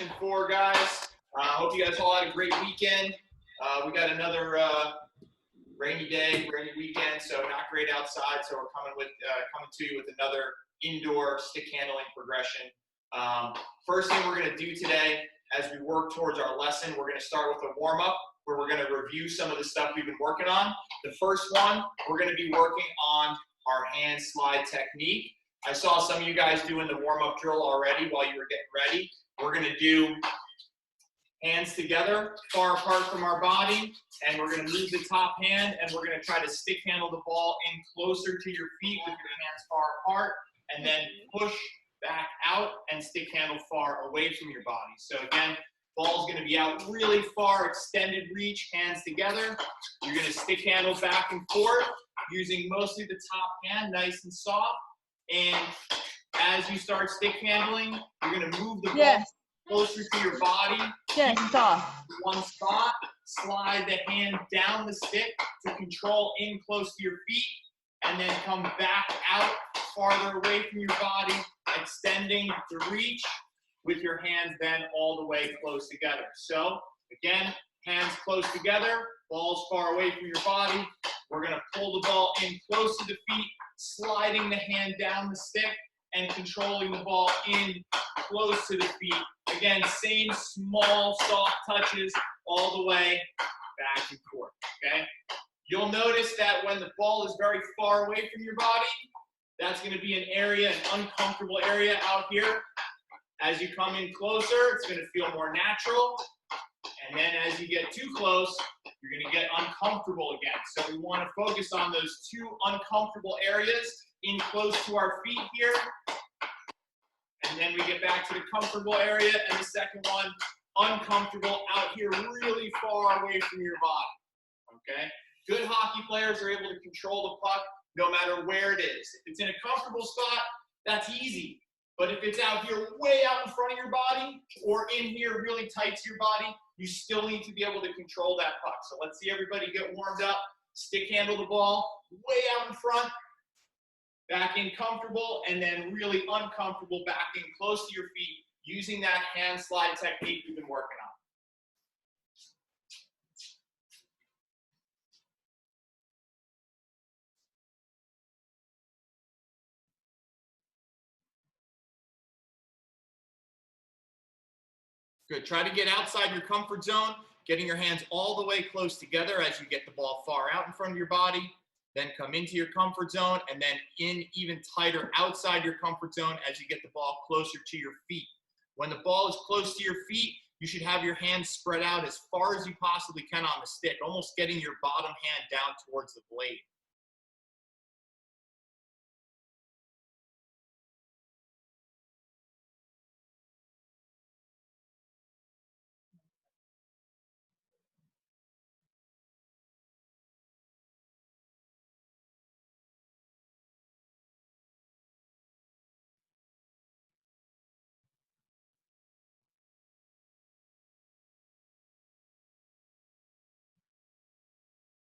session 4, guys. Hope you guys all had a great weekend. We got another rainy day, rainy weekend, so not great outside. So we're coming to you with another indoor stick handling progression. First thing we're going to do today, as we work towards our lesson, we're going to start with a warm-up where we're going to review some of the stuff we've been working on. The first one, we're going to be working on our hand slide technique. I saw some of you guys doing the warm-up drill already while you were getting ready. We're going to do hands together, far apart from our body, and we're going to move the top hand, and we're going to try to stick handle the ball in closer to your feet with your hands far apart, and then push back out and stick handle far away from your body. So again, ball's going to be out really far, extended reach, hands together. You're going to stick handle back and forth using mostly the top hand, nice and soft. And as you start stick handling, you're going to move the ball closer to your body. One spot, slide the hand down the stick to control in close to your feet, and then come back out farther away from your body, extending the reach with your hands then all the way close together. So again, hands close together, balls far away from your body. We're going to pull the ball in close to the feet, sliding the hand down the stick and controlling the ball in close to the feet. Again, same small, soft touches all the way back and forth, okay? You'll notice that when the ball is very far away from your body, that's going to be an area, an uncomfortable area out here. As you come in closer, it's going to feel more natural. And then as you get too close, you're going to get uncomfortable again. So we want to focus on those two uncomfortable areas in close to our feet here. And then we get back to the comfortable area. And the second one, uncomfortable out here really far away from your body. Okay? Good hockey players are able to control the puck no matter where it is. If it's in a comfortable spot, that's easy. But if it's out here way out in front of your body or in here really tight to your body, you still need to be able to control that puck. So let's see everybody get warmed up. Stick handle the ball way out in front, back in comfortable, and then really uncomfortable back in close to your feet using that hand slide technique we've been working on. Good. Try to get outside your comfort zone, getting your hands all the way close together as you get the ball far out in front of your body. Then come into your comfort zone, and then in even tighter outside your comfort zone as you get the ball closer to your feet. When the ball is close to your feet, you should have your hands spread out as far as you possibly can on the stick, almost getting your bottom hand down towards the blade.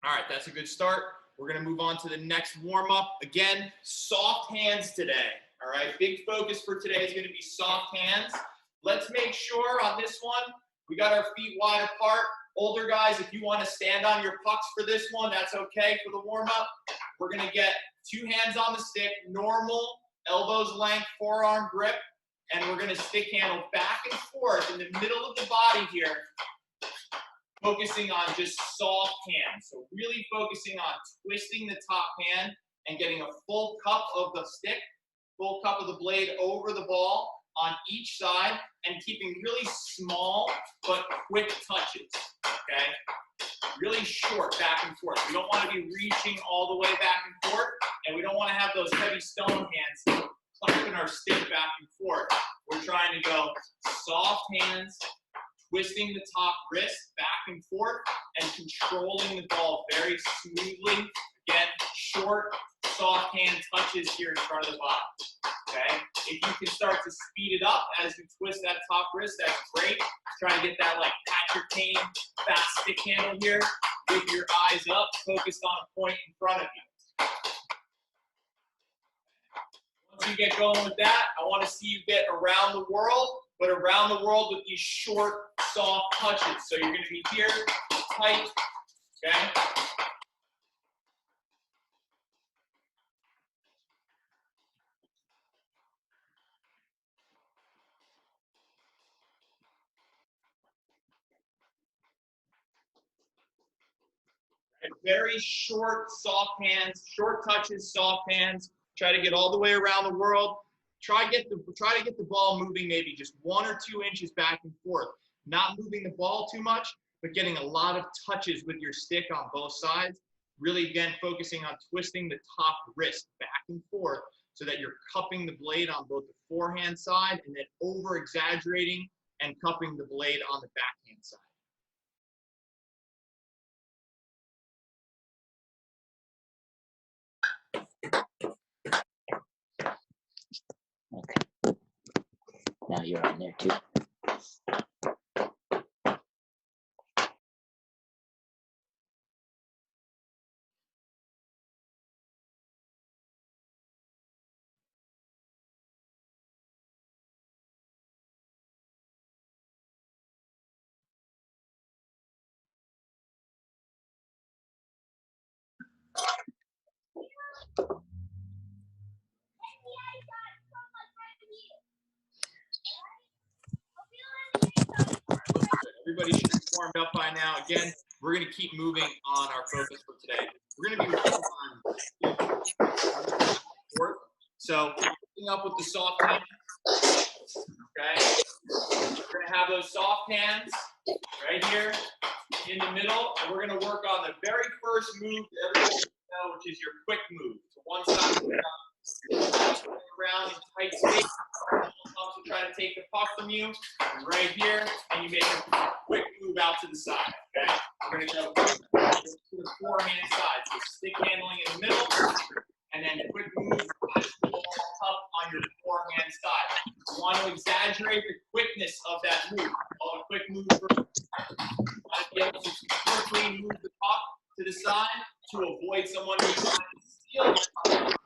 All right, that's a good start. We're going to move on to the next warm-up. Again, soft hands today. All right, big focus for today is going to be soft hands. Let's make sure on this one, we got our feet wide apart. Older guys, if you want to stand on your pucks for this one, that's okay for the warm-up. We're going to get two hands on the stick, normal, elbows length, forearm grip, and we're going to stick handle back and forth in the middle of the body here, focusing on just soft hands. So really focusing on twisting the top hand and getting a full cup of the stick, full cup of the blade over the ball on each side, and keeping really small but quick touches, okay? Really short back and forth. We don't want to be reaching all the way back and forth, and we don't want to have those heavy stone hands clapping our stick back and forth. We're trying to go soft hands, twisting the top wrist back and forth, and controlling the ball very smoothly. Again, short, soft hand touches here in front of the body, okay? If you can start to speed it up as you twist that top wrist, that's great. Try to get that like Patrick Kane fast stick handle here with your eyes up, focused on a point in front of you. Once you get going with that, I want to see you get around the world but around the world with these short, soft touches. So you're going to be here, tight, okay? Very short, soft hands, short touches, soft hands. Try to get all the way around the world. Try to get the ball moving maybe just 1 or 2 inches back and forth. Not moving the ball too much, but getting a lot of touches with your stick on both sides. Really, again, focusing on twisting the top wrist back and forth so that you're cupping the blade on both the forehand side and then over-exaggerating and cupping the blade on the backhand side. Okay. Now you're on there too. Everybody should be warmed up by now. Again, we're going to keep moving on our focus for today. We're going to be working on so picking up with the soft hands. Okay, we're going to have those soft hands right here in the middle, and we're going to work on the very first move that everybody should know, which is your quick move to one side. Around in tight space. Also trying to take the puck from you right here, and you make a quick move out to the side. Okay, we're going to go to the forehand side. So stick handling in the middle, and then quick move up on your forehand side. You want to exaggerate the quickness of that move. Call it a quick move first. You want to be able to quickly move the puck to the side to avoid someone who's trying to steal the puck.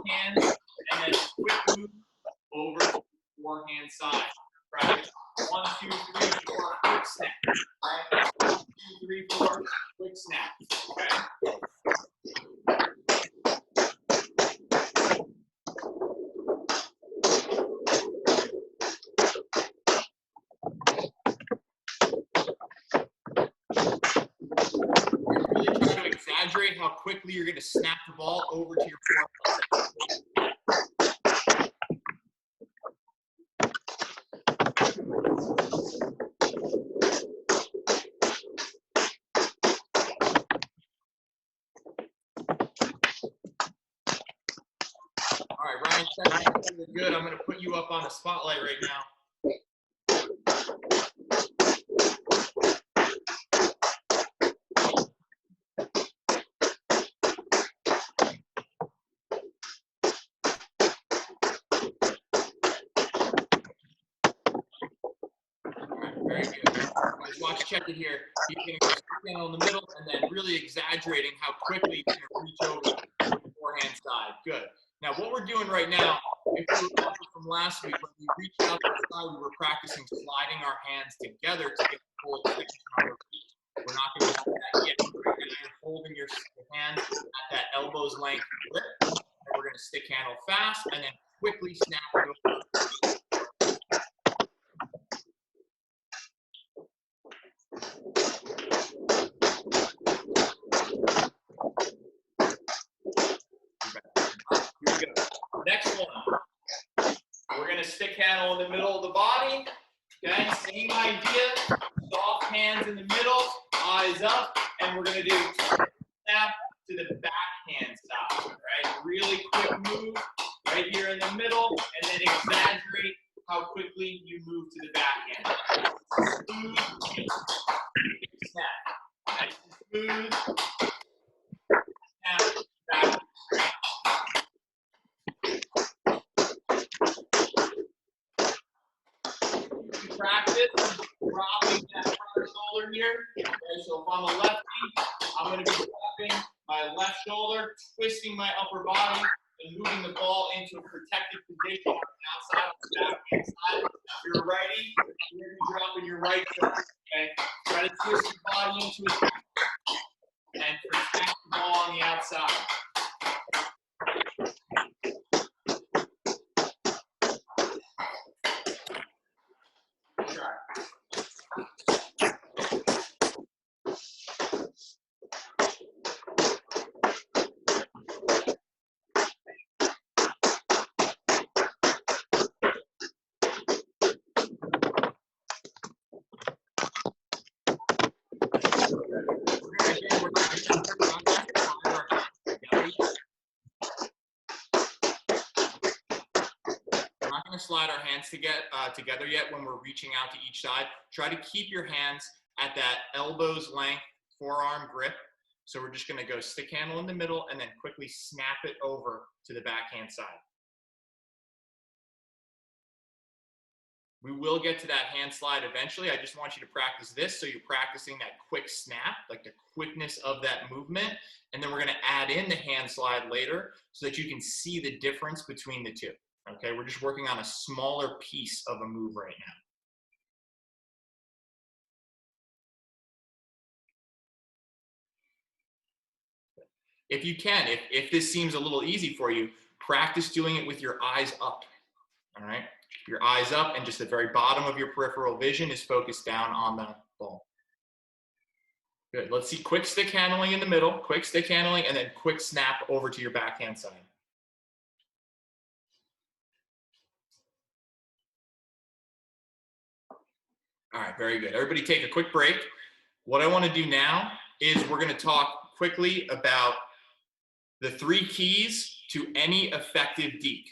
Hand, and then quick move over to the forehand side. Practice 1, 2, 3, 4, quick snap. Right? 1, 2, 3, 4, quick snap. Okay. Really try to exaggerate how quickly you're going to snap the ball over to your forehand side. All right, Ryan, good. I'm going to put you up on the spotlight right now. Very good. Guys, watch, check it here. You're going to go in the middle and then really exaggerating how quickly you're going to reach over to the forehand side. Good. Now, what we're doing right now, if you remember from last week, when we reached out to the side, we were practicing sliding our hands together to get the full extension on our feet. We're not going to do that yet. Right now, you're holding your hand at that elbow's length grip. And we're going to stick handle fast and then quickly snap it over. Here we go. Next one. We're going to stick handle in the middle of the body. Okay, same idea. Soft hands in the middle, eyes up, and we're going to do snap to the backhand side. Right, really quick move right here in the middle, and then exaggerate how quickly you move to the backhand. Smooth, snap. Nice and smooth. Snap, back. Practice dropping that front shoulder here. Okay, so if I'm a lefty, I'm going to be dropping my left shoulder, twisting my upper body and moving the ball into a protected position on the outside, on the backhand side. If you're a righty, you're going to be dropping your right foot. Okay? Try to twist your body into it and protect the ball on the outside. Try. Slide our hands together yet when we're reaching out to each side. Try to keep your hands at that elbows length forearm grip. So we're just going to go stick handle in the middle and then quickly snap it over to the backhand side. We will get to that hand slide eventually. I just want you to practice this so you're practicing that quick snap, like the quickness of that movement. And then we're going to add in the hand slide later so that you can see the difference between the two. Okay, we're just working on a smaller piece of a move right now. If you can, if this seems a little easy for you, practice doing it with your eyes up. All right, your eyes up and just the very bottom of your peripheral vision is focused down on the ball. Good, let's see quick stick handling in the middle, quick stick handling, and then quick snap over to your backhand side. All right, very good. Everybody take a quick break. What I want to do now is we're going to talk quickly about the 3 keys to any effective deke.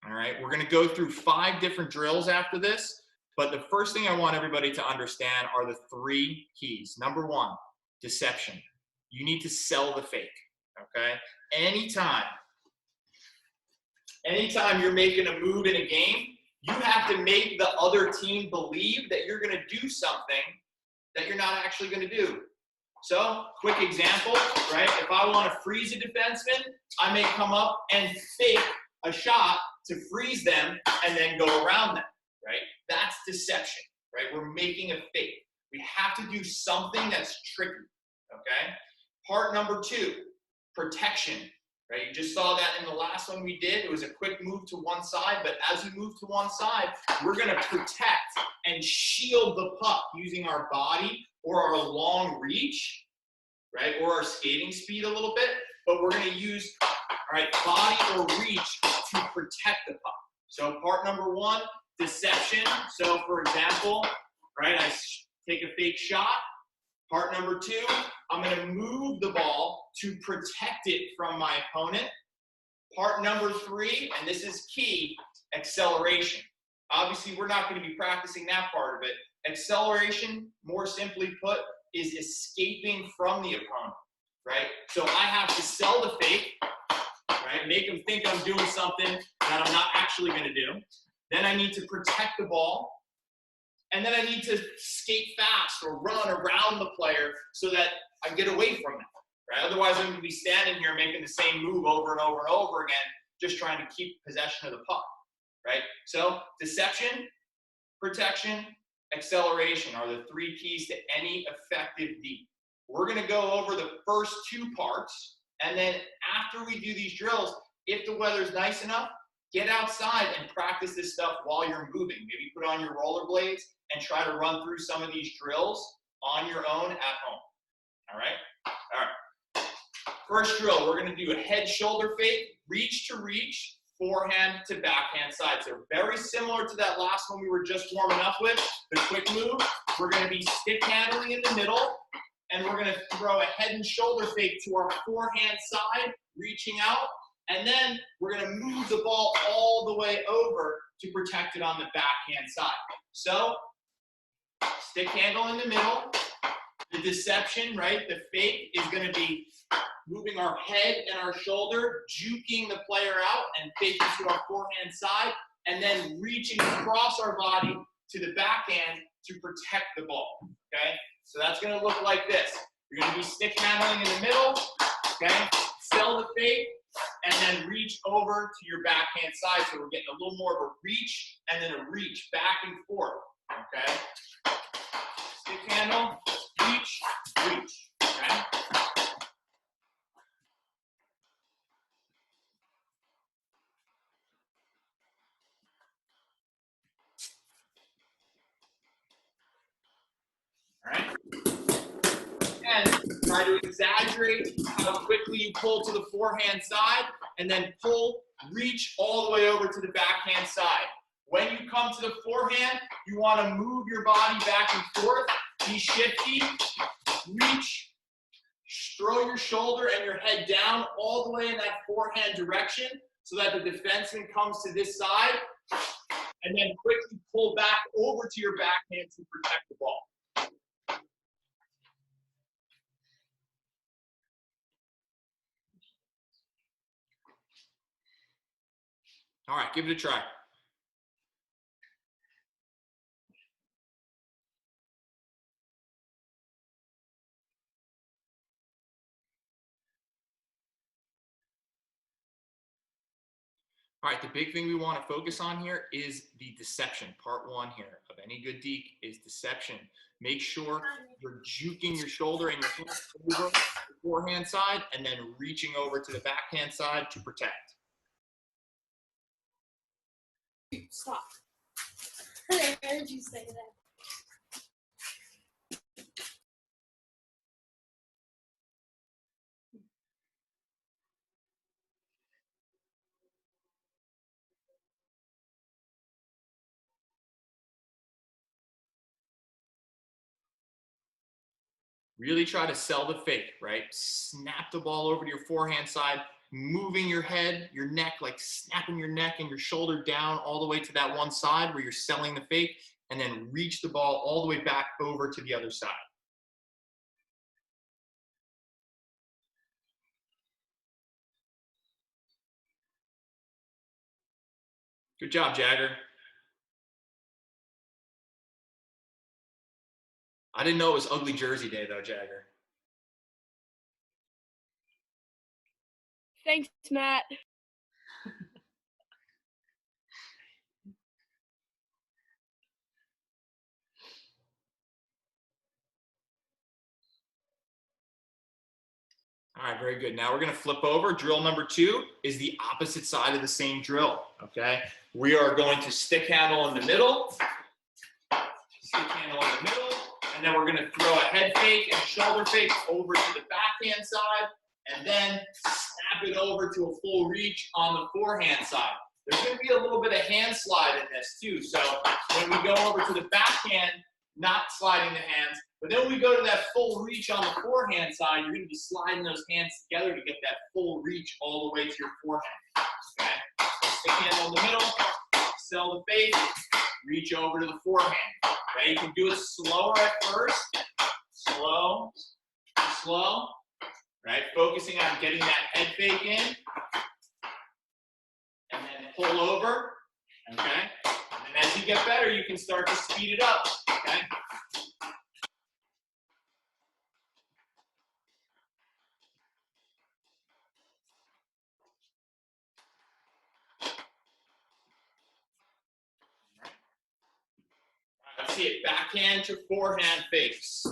All right, we're going to go through 5 different drills after this, but the first thing I want everybody to understand are the 3 keys. Number 1, deception. You need to sell the fake, okay? Anytime you're making a move in a game, you have to make the other team believe that you're going to do something that you're not actually going to do. So, quick example, right? If I want to freeze a defenseman, I may come up and fake a shot to freeze them and then go around them, right? That's deception, right? We're making a fake. We have to do something that's tricky, okay? Part number 2, protection. Right, you just saw that in the last one we did. It was a quick move to one side, but as we move to one side, we're going to protect and shield the puck using our body or our long reach, right, or our skating speed a little bit, but we're going to use, all right, body or reach to protect the puck. So part number 1, deception. So for example, right, I take a fake shot. Part number 2, I'm going to move the ball to protect it from my opponent. Part number 3, and this is key, acceleration. Obviously, we're not going to be practicing that part of it. Acceleration, more simply put, is escaping from the opponent, right? So I have to sell the fake, right? Make them think I'm doing something that I'm not actually going to do. Then I need to protect the ball. And then I need to skate fast or run around the player so that I get away from them, right? Otherwise, I'm going to be standing here making the same move over and over and over again, just trying to keep possession of the puck, right? So deception, protection, acceleration are the 3 keys to any effective deke. We're going to go over the first 2 parts, and then after we do these drills, if the weather's nice enough, get outside and practice this stuff while you're moving. Maybe put on your rollerblades and try to run through some of these drills on your own at home. All right? All right. First drill, we're going to do a head-shoulder fake, reach to reach, forehand to backhand side. So very similar to that last one we were just warming up with, the quick move. We're going to be stick handling in the middle, and we're going to throw a head and shoulder fake to our forehand side, reaching out, and then we're going to move the ball all the way over to protect it on the backhand side. So, stick handle in the middle. The deception, right, the fake is going to be moving our head and our shoulder, juking the player out and faking to our forehand side, and then reaching across our body to the backhand to protect the ball, okay? So that's going to look like this. You're going to be stick handling in the middle, okay? Sell the fake, and then reach reach over to your backhand side. So we're getting a little more of a reach and then a reach back and forth. Okay? Stick handle, reach, reach. Okay? All right? And try to exaggerate how quickly you pull to the forehand side and then pull, reach all the way over to the backhand side. When you come to the forehand, you want to move your body back and forth, be shifty, reach, throw your shoulder and your head down all the way in that forehand direction so that the defenseman comes to this side and then quickly pull back over to your backhand to protect the ball. All right, give it a try. All right, the big thing we want to focus on here is the deception. Part one here of any good deke is deception. Make sure you're juking your shoulder and your hand over the forehand side and then reaching over to the backhand side to protect. Stop. I heard you say that. Really try to sell the fake, right? Snap the ball over to your forehand side, moving your head, your neck, like snapping your neck and your shoulder down all the way to that one side where you're selling the fake, and then reach the ball all the way back over to the other side. Good job, Jagger. I didn't know it was Ugly Jersey Day, though, Jagger. Thanks, Matt. All right, very good. Now we're going to flip over. Drill number 2 is the opposite side of the same drill, okay? We are going to stick handle in the middle, stick handle in the middle, and then we're going to throw a head fake and shoulder fake over to the backhand side, and then snap it over to a full reach on the forehand side. There's going to be a little bit of hand slide in this too, so when we go over to the backhand, not sliding the hands, but then when we go to that full reach on the forehand side, you're going to be sliding those hands together to get that full reach all the way to your forehand. Okay? Stick handle in the middle, sell the fake, reach over to the forehand. Okay? You can do it slower at first. Slow, slow. Right? Focusing on getting that head fake in. And then pull over. Okay? And as you get better, you can start to speed it up. Okay? Let's see it. Backhand to forehand fakes.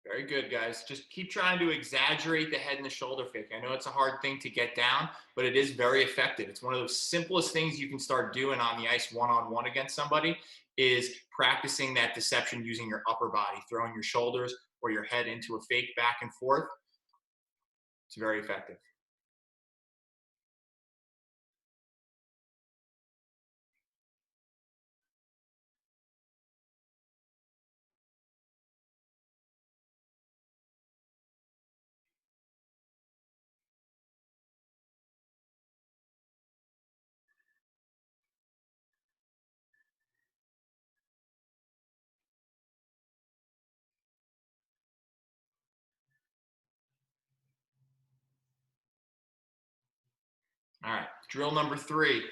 Very good, guys. Just keep trying to exaggerate the head and the shoulder fake. I know it's a hard thing to get down, but it is very effective. It's one of those simplest things you can start doing on the ice one-on-one against somebody is practicing that deception using your upper body, throwing your shoulders or your head into a fake back and forth. It's very effective. All right, drill number 3.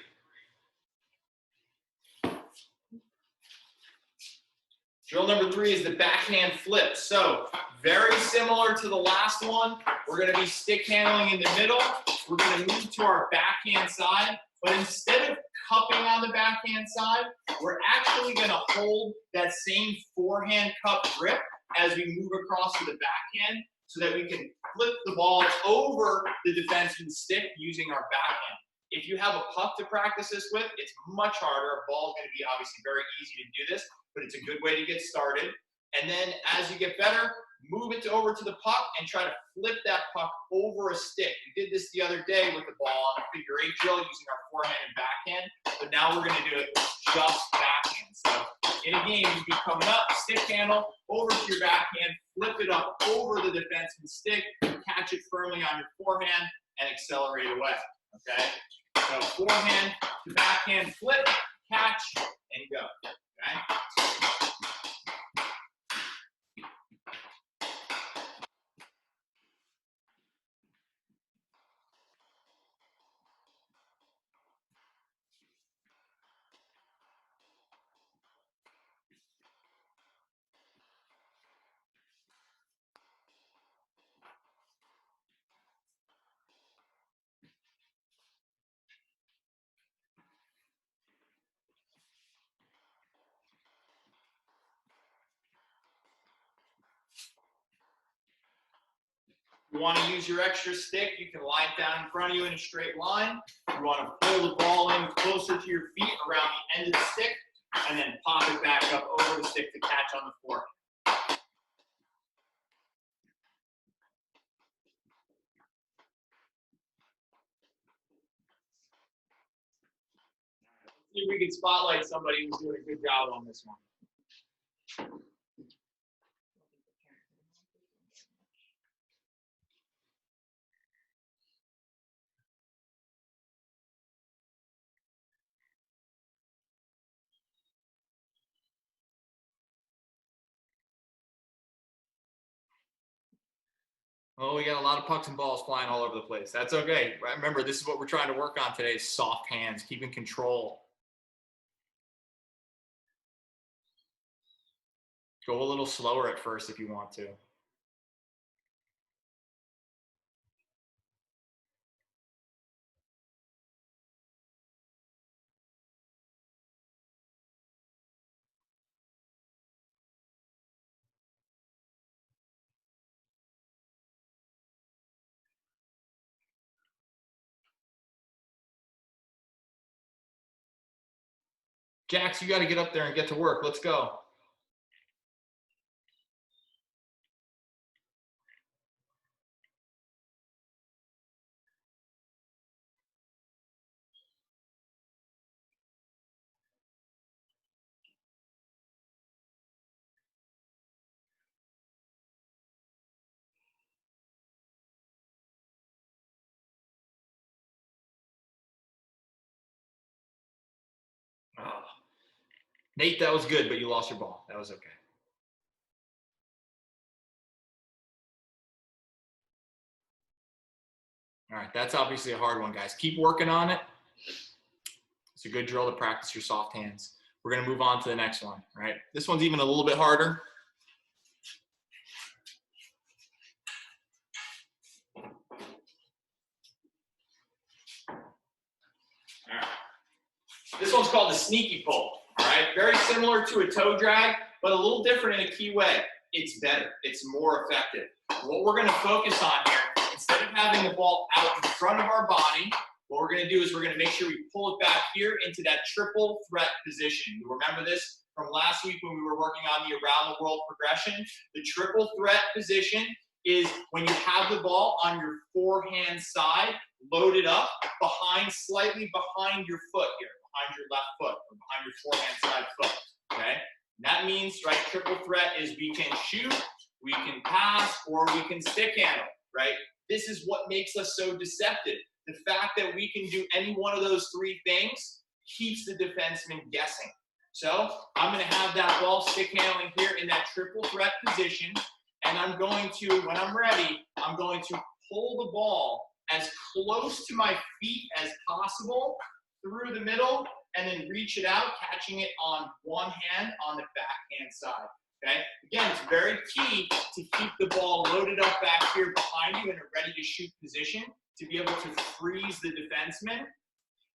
Drill number 3 is the backhand flip. So very similar to the last one. We're going to be stick handling in the middle. We're going to move to our backhand side. But instead of cupping on the backhand side, we're actually going to hold that same forehand cup grip as we move across to the backhand so that we can flip the ball over the defenseman's stick using our backhand. If you have a puck to practice this with, it's much harder. A ball is going to be obviously very easy to do this, but it's a good way to get started. And then as you get better, move it over to the puck and try to flip that puck over a stick. We did this the other day with the ball on a figure 8 drill using our forehand and backhand, but now we're going to do it just backhand. So in a game, you'd be coming up, stick handle, over to your backhand, flip it up over the defenseman's stick, catch it firmly on your forehand, and accelerate away, okay? So forehand to backhand flip, catch, and go, okay? If you want to use your extra stick, you can lie it down in front of you in a straight line. If you want to pull the ball in closer to your feet around the end of the stick, and then pop it back up over the stick to catch on the forehand. See if we can spotlight somebody who's doing a good job on this one. Oh, we got a lot of pucks and balls flying all over the place. That's okay. Remember, this is what we're trying to work on today, is soft hands, keeping control. Go a little slower at first if you want to. Jax, you got to get up there and get to work. Let's go. Oh. Nate, that was good, but you lost your ball. That was okay. All right, that's obviously a hard one, guys. Keep working on it. It's a good drill to practice your soft hands. We're going to move on to the next one, right? This one's even a little bit harder. All right. This one's called the sneaky pull, all right? Very similar to a toe drag, but a little different in a key way. It's better. It's more effective. What we're going to focus on here, instead of having the ball out in front of our body, what we're going to do is we're going to make sure we pull it back here into that triple threat position. You remember this from last week when we were working on the around the world progression? The triple threat position is when you have the ball on your forehand side, loaded up, slightly behind your foot here, behind your left foot, or behind your forehand side foot, okay? And that means, right, triple threat is we can shoot, we can pass, or we can stick handle, right? This is what makes us so deceptive. The fact that we can do any one of those 3 things keeps the defenseman guessing. So I'm going to have that ball stick handling here in that triple threat position, and I'm going to, when I'm ready, I'm going to pull the ball as close to my feet as possible through the middle, and then reach it out, catching it on one hand on the backhand side. Okay? Again, it's very key to keep the ball loaded up back here behind you in a ready to shoot position to be able to freeze the defenseman.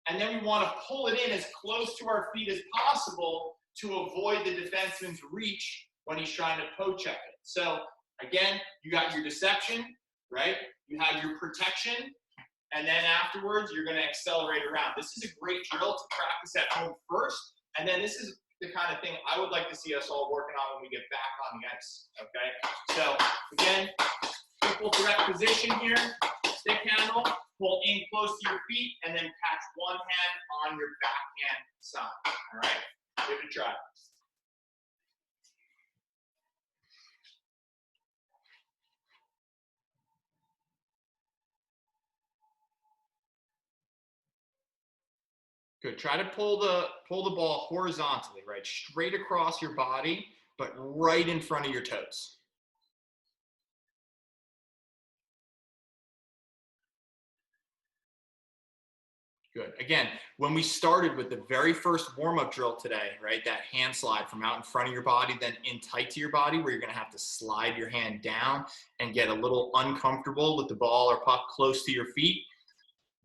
And then we want to pull it in as close to our feet as possible to avoid the defenseman's reach when he's trying to poke check it. So again, you got your deception, right? You have your protection, and then afterwards, you're going to accelerate around. This is a great drill to practice at home first, and then this is the kind of thing I would like to see us all working on when we get back on the ice, okay? So again, triple threat position here, stick handle, pull in close to your feet, and then catch one hand on your backhand side, all right? Give it a try. Good. Try to pull the ball horizontally, right? Straight across your body, but right in front of your toes. Good. Again, when we started with the very first warm-up drill today, right, that hand slide from out in front of your body, then in tight to your body, where you're going to have to slide your hand down and get a little uncomfortable with the ball or puck close to your feet.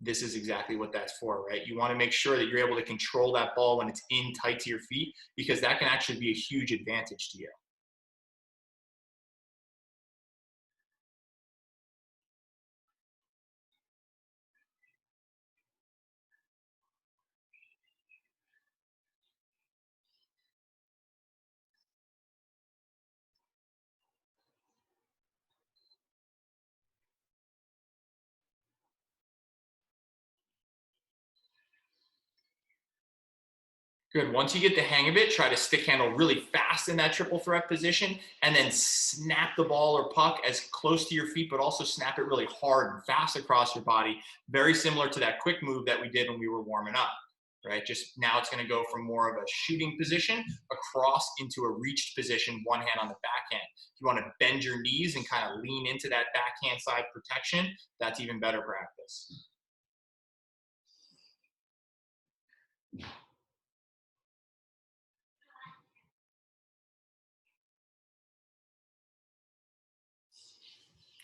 This is exactly what that's for, right? You want to make sure that you're able to control that ball when it's in tight to your feet, because that can actually be a huge advantage to you. Good. Once you get the hang of it, try to stick handle really fast in that triple threat position, and then snap the ball or puck as close to your feet, but also snap it really hard and fast across your body. Very similar to that quick move that we did when we were warming up, right? Just now it's going to go from more of a shooting position across into a reached position, one hand on the backhand. If you want to bend your knees and kind of lean into that backhand side protection, that's even better practice.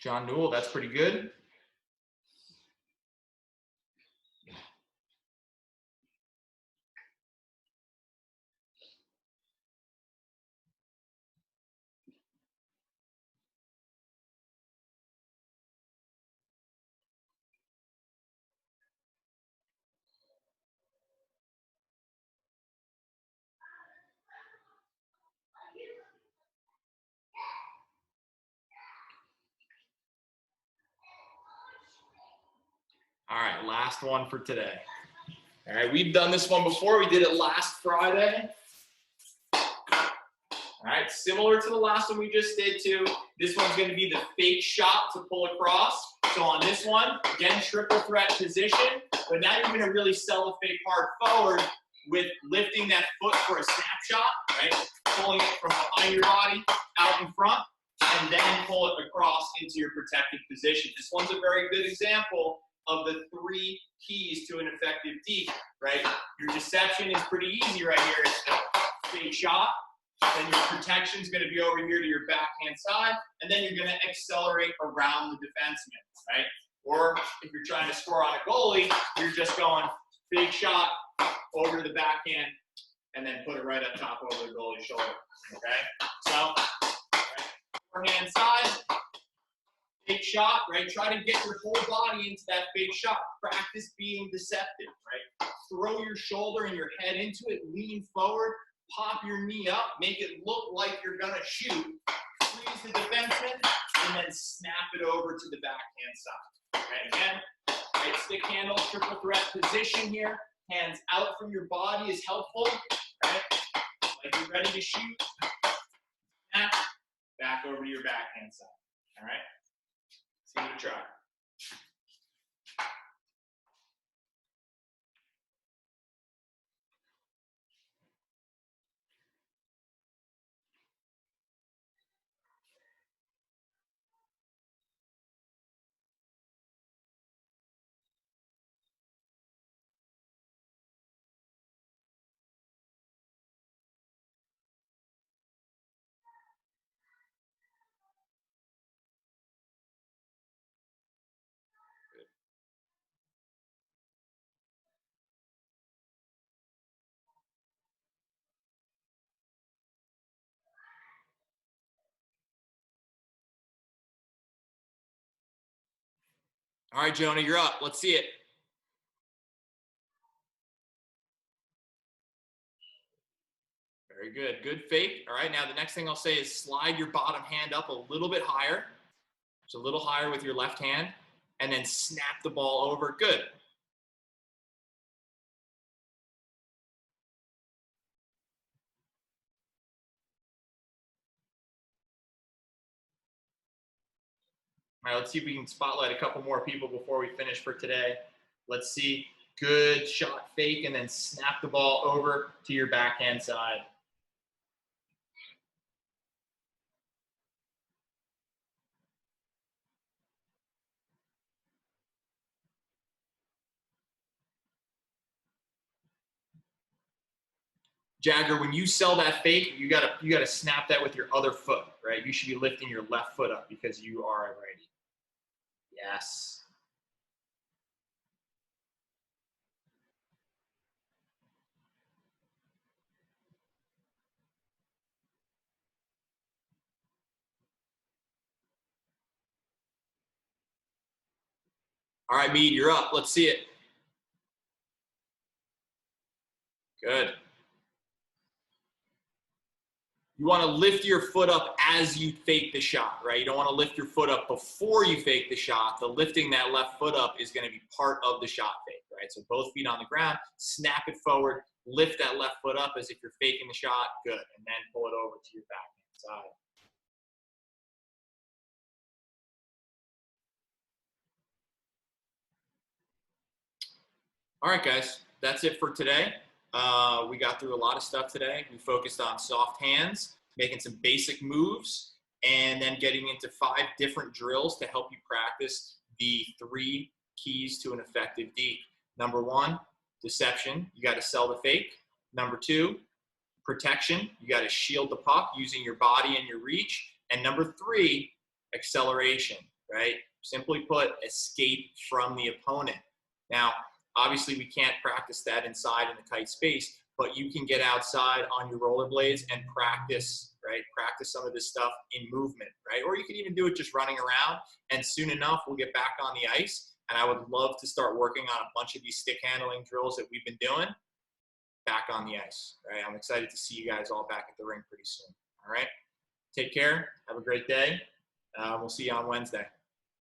John Newell, that's pretty good. All right, last one for today. All right, we've done this one before. We did it last Friday. All right, similar to the last one we just did too. This one's going to be the fake shot to pull across. So on this one, again, triple threat position, but now you're going to really sell the fake hard forward with lifting that foot for a snapshot, right? Pulling it from behind your body out in front, and then pull it across into your protected position. This one's a very good example of the 3 keys to an effective deke, right? Your deception is pretty easy right here. It's the fake shot. Then your protection is going to be over here to your backhand side, and then you're going to accelerate around the defenseman, right? Or if you're trying to score on a goalie, you're just going big shot over to the backhand, and then put it right up top over the goalie's shoulder, okay? So, forehand side, big shot, right? Try to get your whole body into that big shot. Practice being deceptive, right? Throw your shoulder and your head into it, lean forward, pop your knee up, make it look like you're gonna shoot, freeze the defenseman, and then snap it over to the backhand side. Okay, again, right, stick handle, triple threat position here. Hands out from your body is helpful, right? Like you're ready to shoot. Snap, back over to your backhand side, all right? See you try. All right, Jonah, you're up. Let's see it. Very good. Good fake. All right, now the next thing I'll say is slide your bottom hand up a little bit higher. So a little higher with your left hand, and then snap the ball over. Good. All right, let's see if we can spotlight a couple more people before we finish for today. Let's see. Good shot fake, and then snap the ball over to your backhand side. Jagger, when you sell that fake, you gotta snap that with your other foot, right? You should be lifting your left foot up because you are a righty. Yes. All right, Mead, you're up. Let's see it. Good. You want to lift your foot up as you fake the shot, right? You don't want to lift your foot up before you fake the shot. The lifting that left foot up is going to be part of the shot fake, right? So both feet on the ground, snap it forward, lift that left foot up as if you're faking the shot. Good. And then pull it over to your backhand side. All right, guys, that's it for today. We got through a lot of stuff today. We focused on soft hands, making some basic moves, and then getting into 5 different drills to help you practice the 3 keys to an effective Deke. Number 1, deception. You got to sell the fake. Number 2, protection. You got to shield the puck using your body and your reach. And number 3, acceleration, right? Simply put, escape from the opponent. Now, obviously, we can't practice that inside in the tight space, but you can get outside on your rollerblades and practice, right? Practice some of this stuff in movement, right? Or you can even do it just running around, and soon enough, we'll get back on the ice, and I would love to start working on a bunch of these stick handling drills that we've been doing back on the ice, right? I'm excited to see you guys all back at the rink pretty soon, all right? Take care. Have a great day. We'll see you on Wednesday.